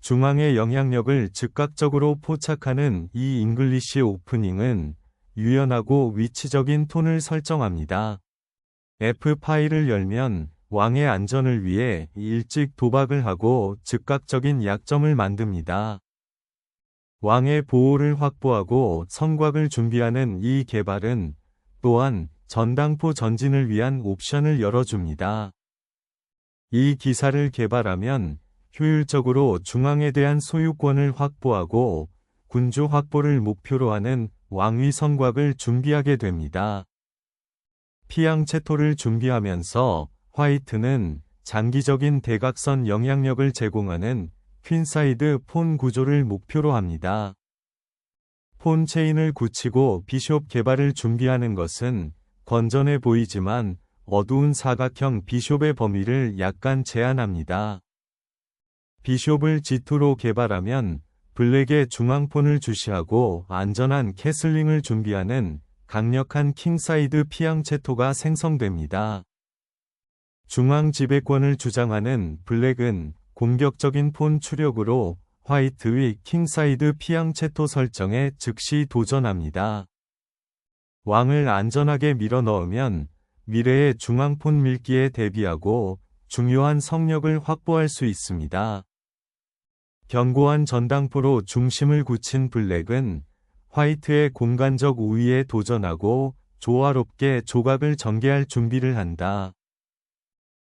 중앙의 영향력을 즉각적으로 포착하는 이 잉글리시 오프닝은 유연하고 위치적인 톤을 설정합니다. F 파일을 열면 왕의 안전을 위해 일찍 도박을 하고 즉각적인 약점을 만듭니다. 왕의 보호를 확보하고 성곽을 준비하는 이 개발은 또한 전당포 전진을 위한 옵션을 열어줍니다. 이 기사를 개발하면 효율적으로 중앙에 대한 소유권을 확보하고 군주 확보를 목표로 하는 왕위 성곽을 준비하게 됩니다. 피앙체토를 준비하면서 화이트는 장기적인 대각선 영향력을 제공하는 퀸사이드 폰 구조를 목표로 합니다. 폰 체인을 굳히고 비숍 개발을 준비하는 것은 건전해 보이지만 어두운 사각형 비숍의 범위를 약간 제한합니다. 비숍을 G2로 개발하면 블랙의 중앙폰을 주시하고 안전한 캐슬링을 준비하는 강력한 킹사이드 피앙체토가 생성됩니다. 중앙 지배권을 주장하는 블랙은 공격적인 폰 추력으로 화이트의 킹사이드 피앙체토 설정에 즉시 도전합니다. 왕을 안전하게 밀어넣으면 미래의 중앙폰 밀기에 대비하고 중요한 성력을 확보할 수 있습니다. 견고한 전당포로 중심을 굳힌 블랙은 화이트의 공간적 우위에 도전하고 조화롭게 조각을 전개할 준비를 한다.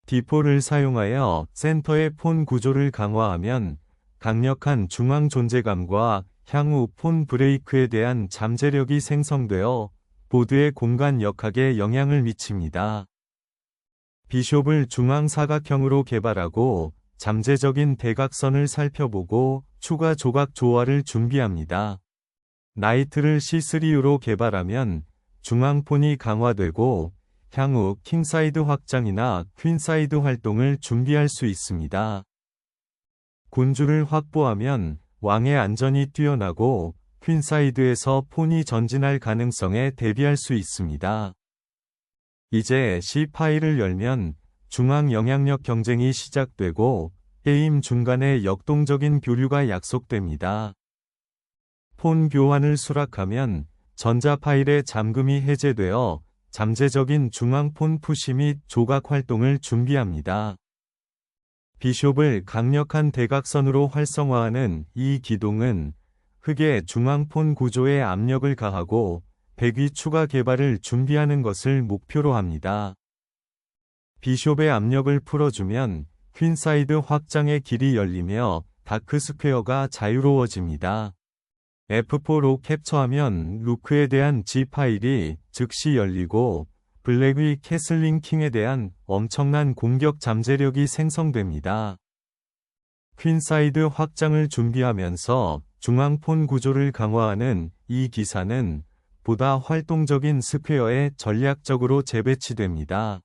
D4를 사용하여 센터의 폰 구조를 강화하면 강력한 중앙 존재감과 향후 폰 브레이크에 대한 잠재력이 생성되어 보드의 공간 역학에 영향을 미칩니다. 비숍을 중앙 사각형으로 개발하고 잠재적인 대각선을 살펴보고 추가 조각 조화를 준비합니다. 나이트를 C3U로 개발하면 중앙폰이 강화되고 향후 킹사이드 확장이나 퀸사이드 활동을 준비할 수 있습니다. 군주를 확보하면 왕의 안전이 뛰어나고 퀸사이드에서 폰이 전진할 가능성에 대비할 수 있습니다. 이제 C 파일을 열면 중앙 영향력 경쟁이 시작되고 게임 중간에 역동적인 교류가 약속됩니다. 폰 교환을 수락하면 전자 파일의 잠금이 해제되어 잠재적인 중앙 폰 푸시 및 조각 활동을 준비합니다. 비숍을 강력한 대각선으로 활성화하는 이 기동은 흑의 중앙 폰 구조에 압력을 가하고 백위 추가 개발을 준비하는 것을 목표로 합니다. 비숍의 압력을 풀어주면 퀸사이드 확장의 길이 열리며 다크 스퀘어가 자유로워집니다. F4로 캡처하면 루크에 대한 G 파일이 즉시 열리고 블랙의 캐슬링 킹에 대한 엄청난 공격 잠재력이 생성됩니다. 퀸사이드 확장을 준비하면서 중앙폰 구조를 강화하는 이 기사는 보다 활동적인 스퀘어에 전략적으로 재배치됩니다.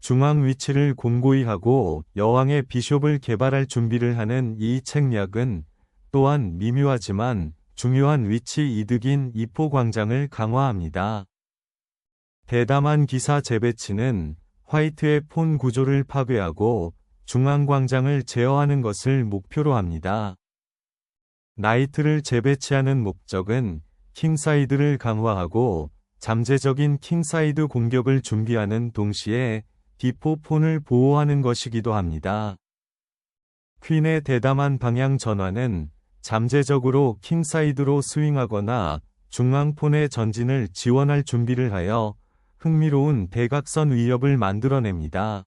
중앙 위치를 공고히 하고 여왕의 비숍을 개발할 준비를 하는 이 책략은 또한 미묘하지만 중요한 위치 이득인 이포 광장을 강화합니다. 대담한 기사 재배치는 화이트의 폰 구조를 파괴하고 중앙 광장을 제어하는 것을 목표로 합니다. 나이트를 재배치하는 목적은 킹사이드를 강화하고 잠재적인 킹사이드 공격을 준비하는 동시에 D4 폰을 보호하는 것이기도 합니다. 퀸의 대담한 방향 전환은 잠재적으로 킹사이드로 스윙하거나 중앙폰의 전진을 지원할 준비를 하여 흥미로운 대각선 위협을 만들어냅니다.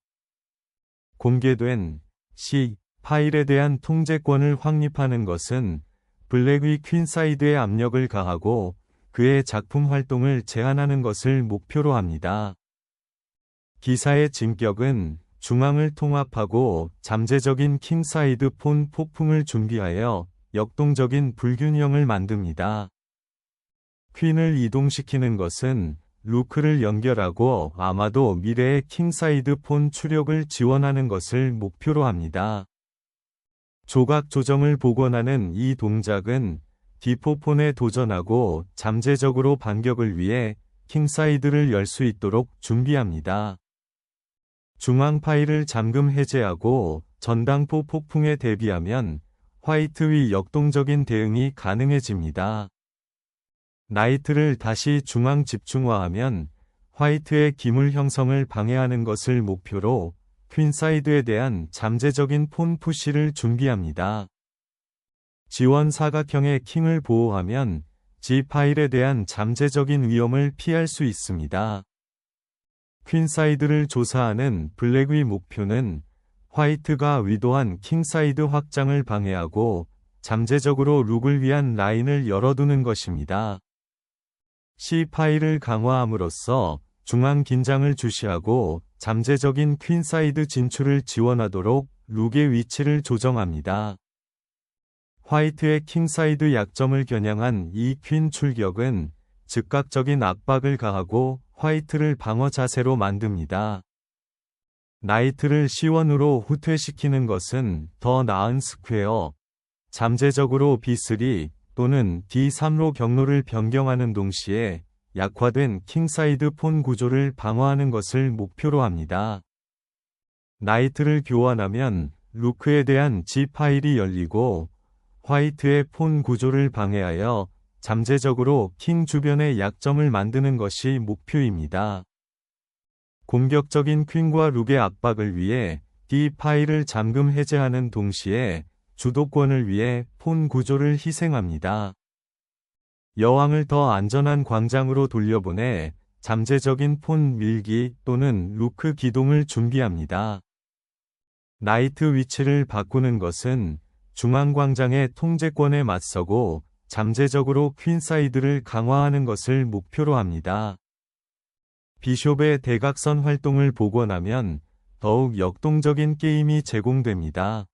공개된 C 파일에 대한 통제권을 확립하는 것은 블랙의 퀸사이드에 압력을 가하고 그의 작품 활동을 제한하는 것을 목표로 합니다. 기사의 진격은 중앙을 통합하고 잠재적인 킹사이드 폰 폭풍을 준비하여 역동적인 불균형을 만듭니다. 퀸을 이동시키는 것은 루크를 연결하고 아마도 미래의 킹사이드 폰 추력을 지원하는 것을 목표로 합니다. 조각 조정을 복원하는 이 동작은 D4 폰에 도전하고 잠재적으로 반격을 위해 킹사이드를 열 수 있도록 준비합니다. 중앙 파일을 잠금 해제하고 전당포 폭풍에 대비하면 화이트 위 역동적인 대응이 가능해집니다. 나이트를 다시 중앙 집중화하면 화이트의 기물 형성을 방해하는 것을 목표로 퀸사이드에 대한 잠재적인 폰 푸시를 준비합니다. 지원 사각형의 킹을 보호하면 G 파일에 대한 잠재적인 위험을 피할 수 있습니다. 퀸사이드를 조사하는 블랙의 목표는 화이트가 의도한 킹사이드 확장을 방해하고 잠재적으로 룩을 위한 라인을 열어두는 것입니다. C 파일을 강화함으로써 중앙 긴장을 주시하고 잠재적인 퀸사이드 진출을 지원하도록 룩의 위치를 조정합니다. 화이트의 킹사이드 약점을 겨냥한 이 퀸 출격은 즉각적인 압박을 가하고 화이트를 방어 자세로 만듭니다. 나이트를 C1으로 후퇴시키는 것은 더 나은 스퀘어, 잠재적으로 B3 또는 D3로 경로를 변경하는 동시에 약화된 킹사이드 폰 구조를 방어하는 것을 목표로 합니다. 나이트를 교환하면 루크에 대한 G 파일이 열리고 화이트의 폰 구조를 방해하여 잠재적으로 킹 주변의 약점을 만드는 것이 목표입니다. 공격적인 퀸과 룩의 압박을 위해 D 파일을 잠금 해제하는 동시에 주도권을 위해 폰 구조를 희생합니다. 여왕을 더 안전한 광장으로 돌려보내 잠재적인 폰 밀기 또는 루크 기동을 준비합니다. 나이트 위치를 바꾸는 것은 중앙광장의 통제권에 맞서고 잠재적으로 퀸사이드를 강화하는 것을 목표로 합니다. 비숍의 대각선 활동을 복원하면 더욱 역동적인 게임이 제공됩니다.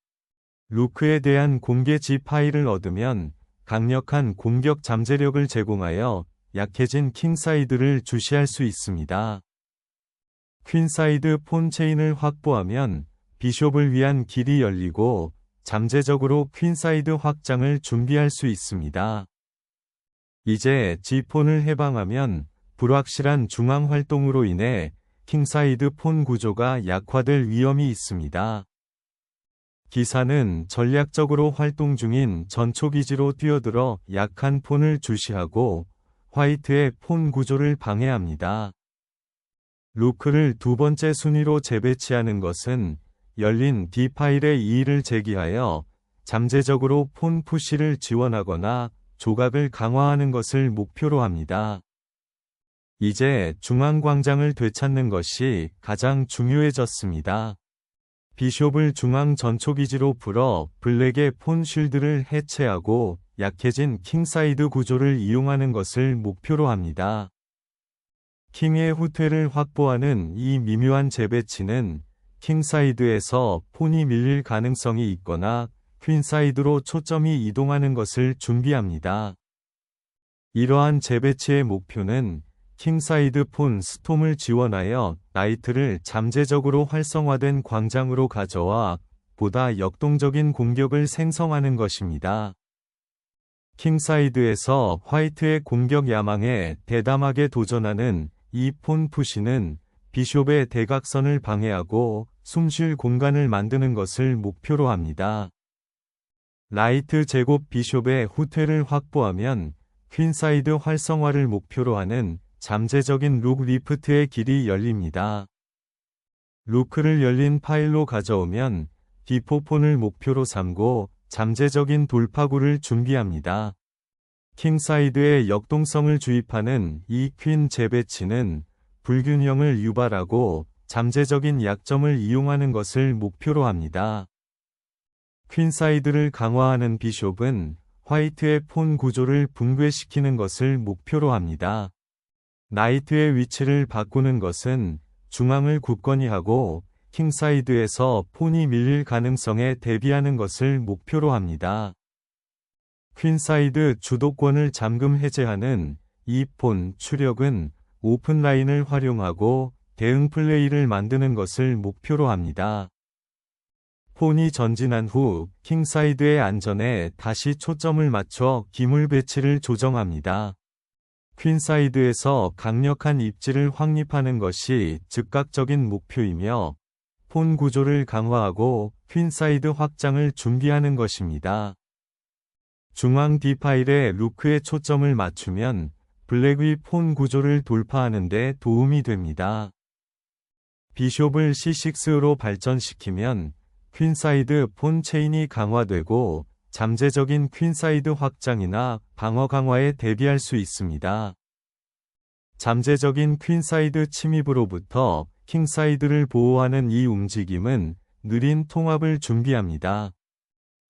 루크에 대한 공개 G 파일을 얻으면 강력한 공격 잠재력을 제공하여 약해진 킹사이드를 주시할 수 있습니다. 퀸사이드 폰 체인을 확보하면 비숍을 위한 길이 열리고 잠재적으로 퀸사이드 확장을 준비할 수 있습니다. 이제 G폰을 해방하면 불확실한 중앙 활동으로 인해 킹사이드 폰 구조가 약화될 위험이 있습니다. 기사는 전략적으로 활동 중인 전초기지로 뛰어들어 약한 폰을 주시하고 화이트의 폰 구조를 방해합니다. 루크를 두 번째 순위로 재배치하는 것은 열린 D 파일의 이의를 제기하여 잠재적으로 폰 푸시를 지원하거나 조각을 강화하는 것을 목표로 합니다. 이제 중앙광장을 되찾는 것이 가장 중요해졌습니다. 비숍을 중앙 전초기지로 풀어 블랙의 폰 쉴드를 해체하고 약해진 킹사이드 구조를 이용하는 것을 목표로 합니다. 킹의 후퇴를 확보하는 이 미묘한 재배치는 킹사이드에서 폰이 밀릴 가능성이 있거나 퀸사이드로 초점이 이동하는 것을 준비합니다. 이러한 재배치의 목표는 킹사이드 폰 스톰을 지원하여 나이트를 잠재적으로 활성화된 광장으로 가져와 보다 역동적인 공격을 생성하는 것입니다. 킹사이드에서 화이트의 공격 야망에 대담하게 도전하는 이 폰 푸시는 비숍의 대각선을 방해하고 숨쉴 공간을 만드는 것을 목표로 합니다. 라이트 제곱 비숍의 후퇴를 확보하면 퀸사이드 활성화를 목표로 하는 잠재적인 룩 리프트의 길이 열립니다. 루크를 열린 파일로 가져오면 D4폰을 목표로 삼고 잠재적인 돌파구를 준비합니다. 킹사이드의 역동성을 주입하는 이 퀸 재배치는 불균형을 유발하고 잠재적인 약점을 이용하는 것을 목표로 합니다. 퀸사이드를 강화하는 비숍은 화이트의 폰 구조를 붕괴시키는 것을 목표로 합니다. 나이트의 위치를 바꾸는 것은 중앙을 굳건히 하고 킹사이드에서 폰이 밀릴 가능성에 대비하는 것을 목표로 합니다. 퀸사이드 주도권을 잠금 해제하는 이 폰 추력은 오픈라인을 활용하고 대응 플레이를 만드는 것을 목표로 합니다. 폰이 전진한 후 킹사이드의 안전에 다시 초점을 맞춰 기물 배치를 조정합니다. 퀸사이드에서 강력한 입지를 확립하는 것이 즉각적인 목표이며 폰 구조를 강화하고 퀸사이드 확장을 준비하는 것입니다. 중앙 D 파일에 루크에 초점을 맞추면 블랙의 폰 구조를 돌파하는 데 도움이 됩니다. 비숍을 C6로 발전시키면 퀸사이드 폰 체인이 강화되고 잠재적인 퀸사이드 확장이나 방어 강화에 대비할 수 있습니다. 잠재적인 퀸사이드 침입으로부터 킹사이드를 보호하는 이 움직임은 느린 통합을 준비합니다.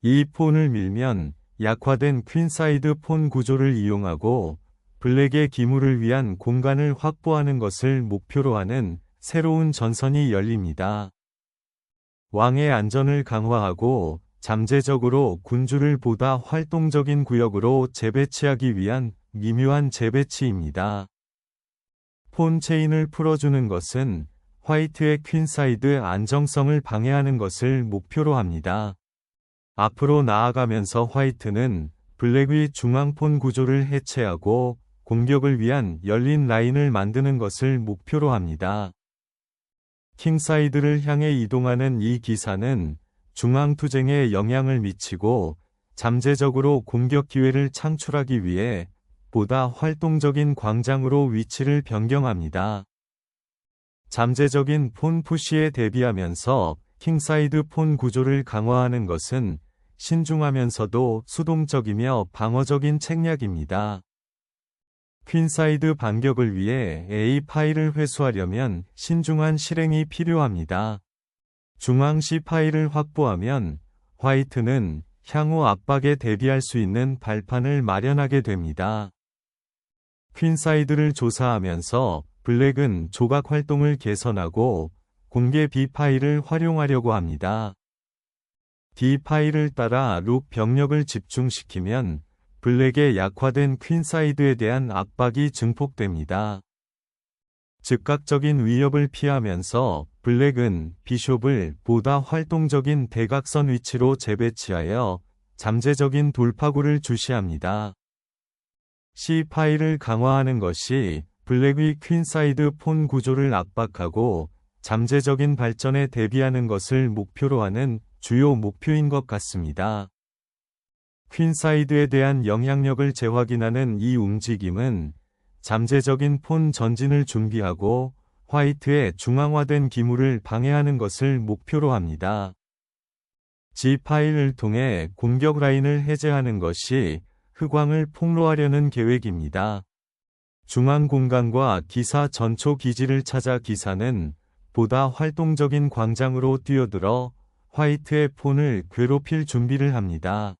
이 폰을 밀면 약화된 퀸사이드 폰 구조를 이용하고 블랙의 기물을 위한 공간을 확보하는 것을 목표로 하는 새로운 전선이 열립니다. 왕의 안전을 강화하고 잠재적으로 군주를 보다 활동적인 구역으로 재배치하기 위한 미묘한 재배치입니다. 폰 체인을 풀어주는 것은 화이트의 퀸사이드 안정성을 방해하는 것을 목표로 합니다. 앞으로 나아가면서 화이트는 블랙의 중앙폰 구조를 해체하고 공격을 위한 열린 라인을 만드는 것을 목표로 합니다. 킹사이드를 향해 이동하는 이 기사는 중앙 투쟁에 영향을 미치고 잠재적으로 공격 기회를 창출하기 위해 보다 활동적인 광장으로 위치를 변경합니다. 잠재적인 폰 푸시에 대비하면서 킹사이드 폰 구조를 강화하는 것은 신중하면서도 수동적이며 방어적인 책략입니다. 퀸사이드 반격을 위해 A 파일을 회수하려면 신중한 실행이 필요합니다. 중앙 C 파일을 확보하면 화이트는 향후 압박에 대비할 수 있는 발판을 마련하게 됩니다. 퀸사이드를 조사하면서 블랙은 조각 활동을 개선하고 공개 B 파일을 활용하려고 합니다. D 파일을 따라 룩 병력을 집중시키면 블랙의 약화된 퀸사이드에 대한 압박이 증폭됩니다. 즉각적인 위협을 피하면서 블랙은 비숍을 보다 활동적인 대각선 위치로 재배치하여 잠재적인 돌파구를 주시합니다. C 파일을 강화하는 것이 블랙의 퀸사이드 폰 구조를 압박하고 잠재적인 발전에 대비하는 것을 목표로 하는 주요 목표인 것 같습니다. 퀸사이드에 대한 영향력을 재확인하는 이 움직임은 잠재적인 폰 전진을 준비하고 화이트의 중앙화된 기물을 방해하는 것을 목표로 합니다. G 파일을 통해 공격 라인을 해제하는 것이 흑왕을 폭로하려는 계획입니다. 중앙 공간과 기사 전초 기지를 찾아 기사는 보다 활동적인 광장으로 뛰어들어 화이트의 폰을 괴롭힐 준비를 합니다.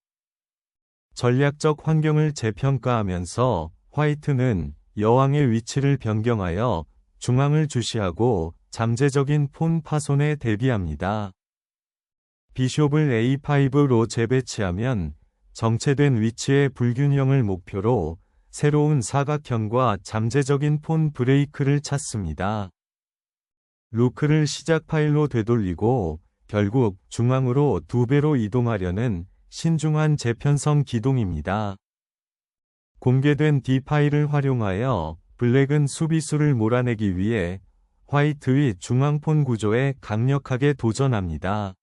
전략적 환경을 재평가하면서 화이트는 여왕의 위치를 변경하여 중앙을 주시하고 잠재적인 폰 파손에 대비합니다. 비숍을 A5로 재배치하면 정체된 위치의 불균형을 목표로 새로운 사각형과 잠재적인 폰 브레이크를 찾습니다. 루크를 시작 파일로 되돌리고 결국 중앙으로 2배로 이동하려는 신중한 재편성 기동입니다. 공개된 D 파일을 활용하여 블랙은 수비수를 몰아내기 위해 화이트의 중앙폰 구조에 강력하게 도전합니다.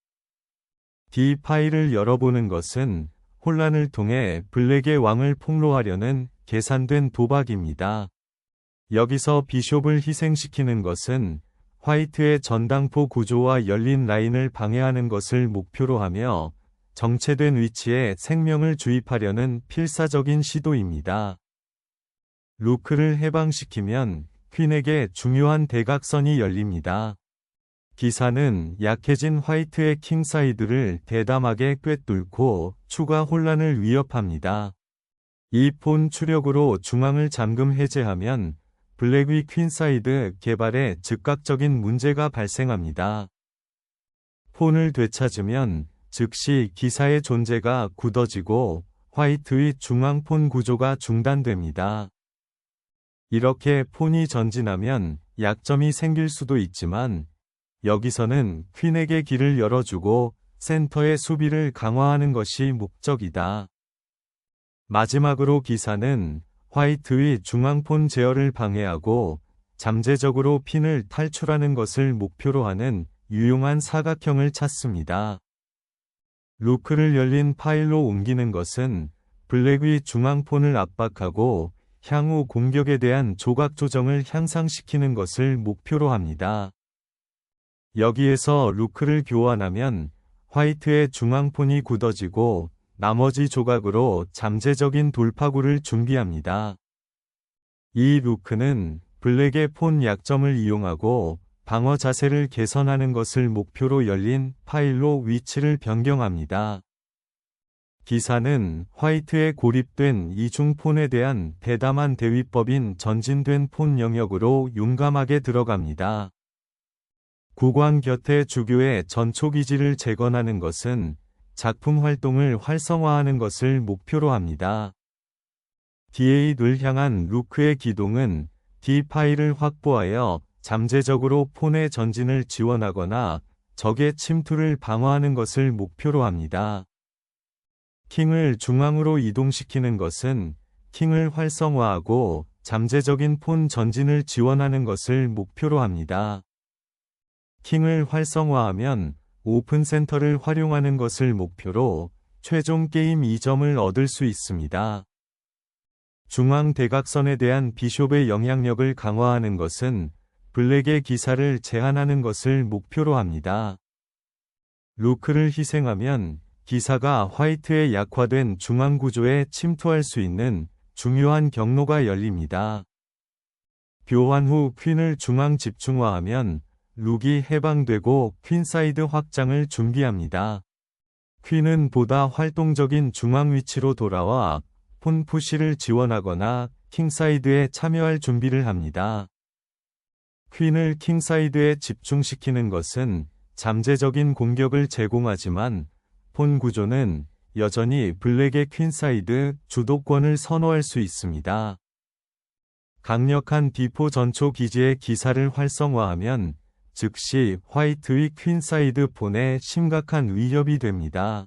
D 파일을 열어보는 것은 혼란을 통해 블랙의 왕을 폭로하려는 계산된 도박입니다. 여기서 비숍을 희생시키는 것은 화이트의 전당포 구조와 열린 라인을 방해하는 것을 목표로 하며 정체된 위치에 생명을 주입하려는 필사적인 시도입니다. 루크를 해방시키면 퀸에게 중요한 대각선이 열립니다. 기사는 약해진 화이트의 킹사이드를 대담하게 꿰뚫고 추가 혼란을 위협합니다. 이 폰 추력으로 중앙을 잠금 해제하면 블랙의 퀸사이드 개발에 즉각적인 문제가 발생합니다. 폰을 되찾으면 즉시 기사의 존재가 굳어지고 화이트의 중앙폰 구조가 중단됩니다. 이렇게 폰이 전진하면 약점이 생길 수도 있지만 여기서는 퀸에게 길을 열어주고 센터의 수비를 강화하는 것이 목적이다. 마지막으로 기사는 화이트의 중앙폰 제어를 방해하고 잠재적으로 핀을 탈출하는 것을 목표로 하는 유용한 사각형을 찾습니다. 루크를 열린 파일로 옮기는 것은 블랙의 중앙폰을 압박하고 향후 공격에 대한 조각 조정을 향상시키는 것을 목표로 합니다. 여기에서 루크를 교환하면 화이트의 중앙폰이 굳어지고 나머지 조각으로 잠재적인 돌파구를 준비합니다. 이 루크는 블랙의 폰 약점을 이용하고 방어 자세를 개선하는 것을 목표로 열린 파일로 위치를 변경합니다. 기사는 화이트에 고립된 이중 폰에 대한 대담한 대위법인 전진된 폰 영역으로 용감하게 들어갑니다. 국왕 곁에 주교의 전초기지를 재건하는 것은 작품 활동을 활성화하는 것을 목표로 합니다. D8을 향한 루크의 기동은 D 파일을 확보하여 잠재적으로 폰의 전진을 지원하거나 적의 침투를 방어하는 것을 목표로 합니다. 킹을 중앙으로 이동시키는 것은 킹을 활성화하고 잠재적인 폰 전진을 지원하는 것을 목표로 합니다. 킹을 활성화하면 오픈센터를 활용하는 것을 목표로 최종 게임 2점을 얻을 수 있습니다. 중앙 대각선에 대한 비숍의 영향력을 강화하는 것은 블랙의 기사를 제한하는 것을 목표로 합니다. 루크를 희생하면 기사가 화이트의 약화된 중앙 구조에 침투할 수 있는 중요한 경로가 열립니다. 교환 후 퀸을 중앙 집중화하면 룩이 해방되고 퀸사이드 확장을 준비합니다. 퀸은 보다 활동적인 중앙 위치로 돌아와 폰 푸시를 지원하거나 킹사이드에 참여할 준비를 합니다. 퀸을 킹사이드에 집중시키는 것은 잠재적인 공격을 제공하지만 폰 구조는 여전히 블랙의 퀸사이드 주도권을 선호할 수 있습니다. 강력한 D4 전초 기지의 기사를 활성화하면 즉시 화이트의 퀸사이드 폰에 심각한 위협이 됩니다.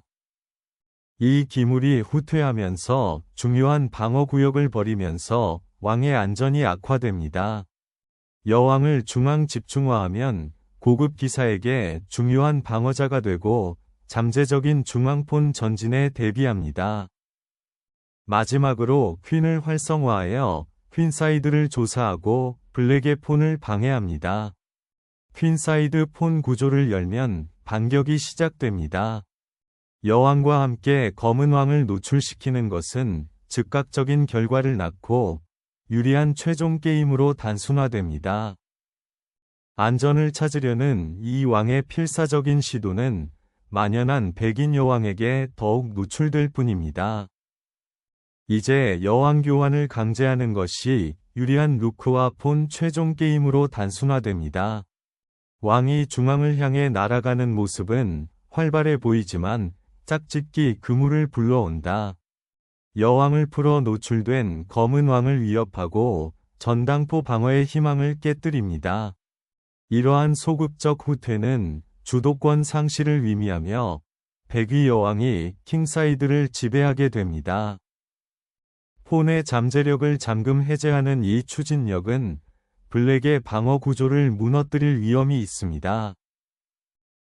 이 기물이 후퇴하면서 중요한 방어 구역을 버리면서 왕의 안전이 악화됩니다. 여왕을 중앙 집중화하면 고급 기사에게 중요한 방어자가 되고 잠재적인 중앙폰 전진에 대비합니다. 마지막으로 퀸을 활성화하여 퀸사이드를 조사하고 블랙의 폰을 방해합니다. 퀸사이드 폰 구조를 열면 반격이 시작됩니다. 여왕과 함께 검은 왕을 노출시키는 것은 즉각적인 결과를 낳고 유리한 최종 게임으로 단순화됩니다. 안전을 찾으려는 이 왕의 필사적인 시도는 만연한 백인 여왕에게 더욱 노출될 뿐입니다. 이제 여왕 교환을 강제하는 것이 유리한 루크와 폰 최종 게임으로 단순화됩니다. 왕이 중앙을 향해 날아가는 모습은 활발해 보이지만 짝짓기 그물을 불러온다. 여왕을 풀어 노출된 검은 왕을 위협하고 전당포 방어의 희망을 깨뜨립니다. 이러한 소극적 후퇴는 주도권 상실을 의미하며 백위 여왕이 킹사이드를 지배하게 됩니다. 폰의 잠재력을 잠금 해제하는 이 추진력은 블랙의 방어 구조를 무너뜨릴 위험이 있습니다.